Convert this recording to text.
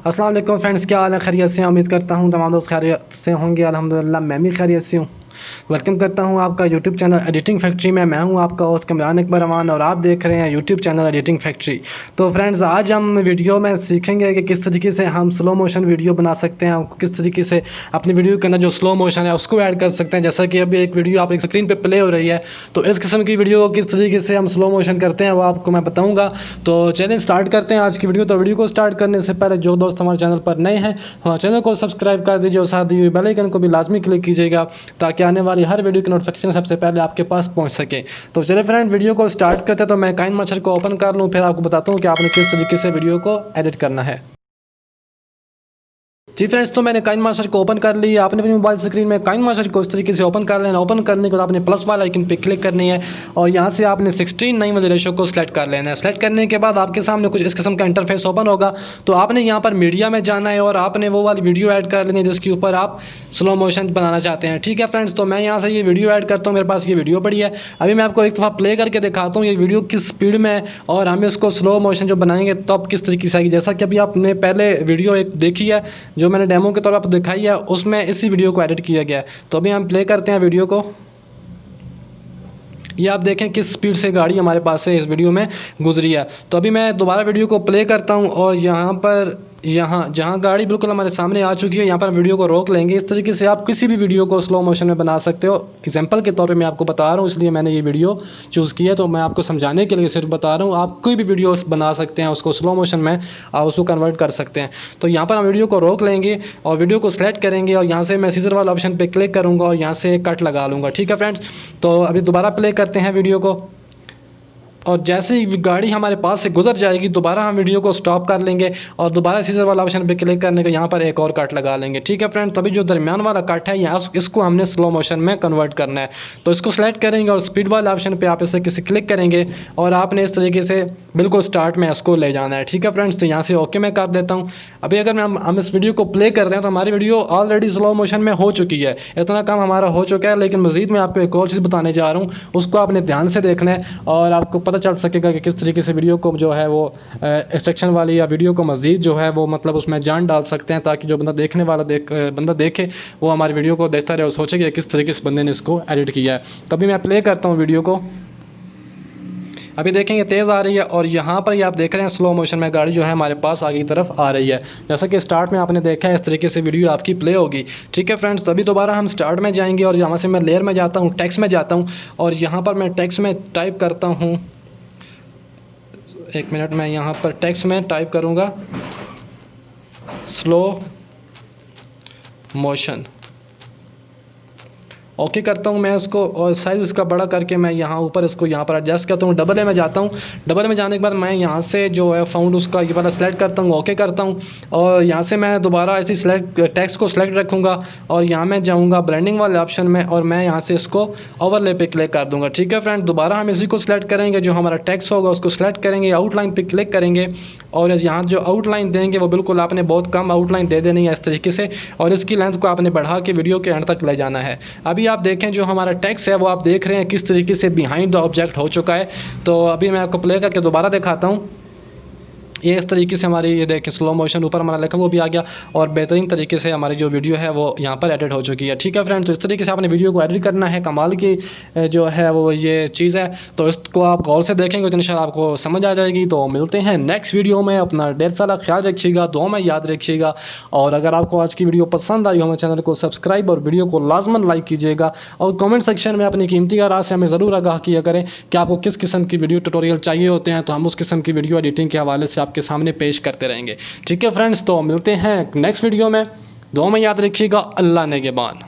अस्सलाम वालेकुम फ्रेंड्स, क्या हाल है? खैरियत से? उम्मीद करता हूँ तमाम दोस्त खैरियत से होंगे। अल्हम्दुलिल्लाह मैं भी खैरियत से हूँ। वेलकम करता हूँ आपका यूट्यूब चैनल एडिटिंग फैक्ट्री में। मैं हूँ आपका होस्ट कमरान अकबर अमान और आप देख रहे हैं यूट्यूब चैनल एडिटिंग फैक्ट्री। तो फ्रेंड्स, आज हम वीडियो में सीखेंगे कि किस तरीके से हम स्लो मोशन वीडियो बना सकते हैं, किस तरीके से अपनी वीडियो के अंदर जो स्लो मोशन है उसको ऐड कर सकते हैं। जैसा कि अभी एक वीडियो आप एक स्क्रीन पर प्ले हो रही है, तो इस किस्म की वीडियो को किस तरीके से हम स्लो मोशन करते हैं वो आपको मैं बताऊँगा। तो चलिए स्टार्ट करते हैं आज की वीडियो। तो वीडियो को स्टार्ट करने से पहले जो दोस्त हमारे चैनल पर नए हैं हमारे चैनल को सब्सक्राइब कर दीजिए और साथ ही बेल आइकन को भी लाजमी क्लिक कीजिएगा ताकि आने वाली हर वीडियो की नोटिफिकेशन सबसे पहले आपके पास पहुंच सके। तो चलिए फ्रेंड, वीडियो को स्टार्ट करते हैं। तो मैं काइन मास्टर को ओपन कर लूँ, फिर आपको बताता हूँ कि आपने किस तरीके से वीडियो को एडिट करना है। जी फ्रेंड्स, तो मैंने काइन मास्टर को ओपन कर लिया। आपने अपनी मोबाइल स्क्रीन में काइन मास्टर को इस तरीके से ओपन कर लेना। ओपन करने के बाद आपने प्लस वाला आइकन पे क्लिक करनी है और यहाँ से आपने 16:9 वाले रेशो को सिलेक्ट कर लेना है। सेलेक्ट करने के बाद आपके सामने कुछ इस किस्म का इंटरफेस ओपन होगा। तो आपने यहाँ पर मीडिया में जाना है और आपने वो वाली वीडियो ऐड कर लेनी है जिसके ऊपर आप स्लो मोशन बनाना चाहते हैं। ठीक है फ्रेंड्स, तो मैं यहाँ से ये वीडियो ऐड करता हूँ। मेरे पास ये वीडियो पड़ी है। अभी मैं आपको एक दफ़ा प्ले करके दिखाता हूँ ये वीडियो किस स्पीड में है और हम इसको स्लो मोशन जो बनाएंगे तो अब किस तरीके से आएगी। जैसा कि अभी आपने पहले वीडियो एक देखी है जो मैंने डेमो के तौर पर दिखाई है, उसमें इसी वीडियो को एडिट किया गया है। तो अभी हम प्ले करते हैं वीडियो को। ये आप देखें किस स्पीड से गाड़ी हमारे पास से इस वीडियो में गुजरी है। तो अभी मैं दोबारा वीडियो को प्ले करता हूं और यहाँ पर जहाँ गाड़ी बिल्कुल हमारे सामने आ चुकी है यहाँ पर वीडियो को रोक लेंगे। इस तरीके से आप किसी भी वीडियो को स्लो मोशन में बना सकते हो। एग्जांपल के तौर पे मैं आपको बता रहा हूँ, इसलिए मैंने ये वीडियो चूज़ की है। तो मैं आपको समझाने के लिए सिर्फ बता रहा हूँ, आप कोई भी वीडियो बना सकते हैं, उसको स्लो मोशन में आप उसको कन्वर्ट कर सकते हैं। तो यहाँ पर हम वीडियो को रोक लेंगे और वीडियो को सेलेक्ट करेंगे और यहाँ से मैं सीजर वाला ऑप्शन पर क्लिक करूँगा और यहाँ से कट लगा लूँगा। ठीक है फ्रेंड्स, तो अभी दोबारा प्ले करते हैं वीडियो को और जैसे ही गाड़ी हमारे पास से गुजर जाएगी दोबारा हम वीडियो को स्टॉप कर लेंगे और दोबारा सीजर वाला ऑप्शन पे क्लिक करने के यहाँ पर एक और कट लगा लेंगे। ठीक है फ्रेंड, तभी जो दरमियान वाला कट है यहाँ इसको हमने स्लो मोशन में कन्वर्ट करना है। तो इसको सेलेक्ट करेंगे और स्पीड वाले ऑप्शन पे आप इसे किसी क्लिक करेंगे और आपने इस तरीके से बिल्कुल स्टार्ट में इसको ले जाना है। ठीक है फ्रेंड्स, तो यहाँ से ओके मैं कर देता हूँ। अभी अगर हम इस वीडियो को प्ले कर रहे हैं तो हमारी वीडियो ऑलरेडी स्लो मोशन में हो चुकी है, इतना काम हमारा हो चुका है। लेकिन मजीद मैं आपको एक और चीज़ बताने जा रहा हूँ, उसको आपने ध्यान से देखना है और आपको पता चल सकेगा कि किस तरीके से वीडियो को जो है वो एक्सट्रैक्शन वाली या वीडियो को मज़ीद जो है वो मतलब उसमें जान डाल सकते हैं ताकि जो बंदा देखने वाला बंदा देखे वो हमारी वीडियो को देखता रहे और सोचे कि किस तरीके से बंदे ने इसको एडिट किया है। कभी मैं प्ले करता हूँ वीडियो को। अभी देखेंगे तेज़ आ रही है और यहाँ पर ये आप देख रहे हैं स्लो मोशन में गाड़ी जो है हमारे पास आगे की तरफ आ रही है। जैसा कि स्टार्ट में आपने देखा है इस तरीके से वीडियो आपकी प्ले होगी। ठीक है फ्रेंड्स, तो अभी दोबारा हम स्टार्ट में जाएंगे और यहाँ से मैं लेयर में जाता हूँ, टेक्स्ट में जाता हूँ और यहाँ पर मैं टेक्स्ट में टाइप करता हूँ। एक मिनट, मैं यहाँ पर टेक्स्ट में टाइप करूँगा स्लो मोशन। ओके करता हूँ मैं इसको और साइज़ इसका बड़ा करके मैं यहाँ ऊपर इसको यहाँ पर एडजस्ट करता हूँ। डबल ए में जाता हूँ। डबल ए में जाने के बाद मैं यहाँ से जो है फाउंड उसका ये वाला सेलेक्ट करता हूँ, ओके करता हूँ और यहाँ से मैं दोबारा ऐसी टेक्स्ट को सेलेक्ट रखूँगा और यहाँ मैं जाऊँगा ब्लेंडिंग वाले ऑप्शन में और मैं यहाँ से इसको ओवरले पे क्लिक कर दूँगा। ठीक है फ्रेंड, दोबारा हम इसी को सिलेक्ट करेंगे, जो हमारा टेक्स्ट होगा उसको सिलेक्ट करेंगे, आउटलाइन पर क्लिक करेंगे और यहाँ जो आउटलाइन देंगे वो बिल्कुल आपने बहुत कम आउटलाइन दे देनी है इस तरीके से और इसकी लेंथ को आपने बढ़ा के वीडियो के एंड तक ले जाना है। अभी आप देखें जो हमारा टेक्स्ट है वो आप देख रहे हैं किस तरीके से बिहाइंड द ऑब्जेक्ट हो चुका है। तो अभी मैं आपको प्ले करके दोबारा दिखाता हूँ। ये इस तरीके से हमारी ये देखें स्लो मोशन ऊपर हमारा लिखा वो भी आ गया और बेहतरीन तरीके से हमारी जो वीडियो है वो यहाँ पर एडिट हो चुकी है। ठीक है फ्रेंड्स, तो इस तरीके से आपने वीडियो को एडिट करना है। कमाल की जो है वो ये चीज़ है, तो इसको आप गौर से देखेंगे तो इंशाल्लाह आपको समझ आ जाएगी। तो मिलते हैं नेक्स्ट वीडियो में। अपना ढेर सारा ख्याल रखिएगा, दुआ में याद रखिएगा और अगर आपको आज की वीडियो पसंद आई हो हमारे चैनल को सब्सक्राइब और वीडियो को लाजमन लाइक कीजिएगा और कमेंट सेक्शन में अपनी कीमती राय से हमें ज़रूर आगाह किया करें कि आपको किस किस्म की वीडियो ट्यूटोरियल चाहिए होते हैं, तो हम उस किस्म की वीडियो एडिटिंग के हवाले से आपके सामने पेश करते रहेंगे। ठीक है फ्रेंड्स, तो मिलते हैं नेक्स्ट वीडियो में। दुआ में याद रखिएगा। अल्लाह नेगेबान।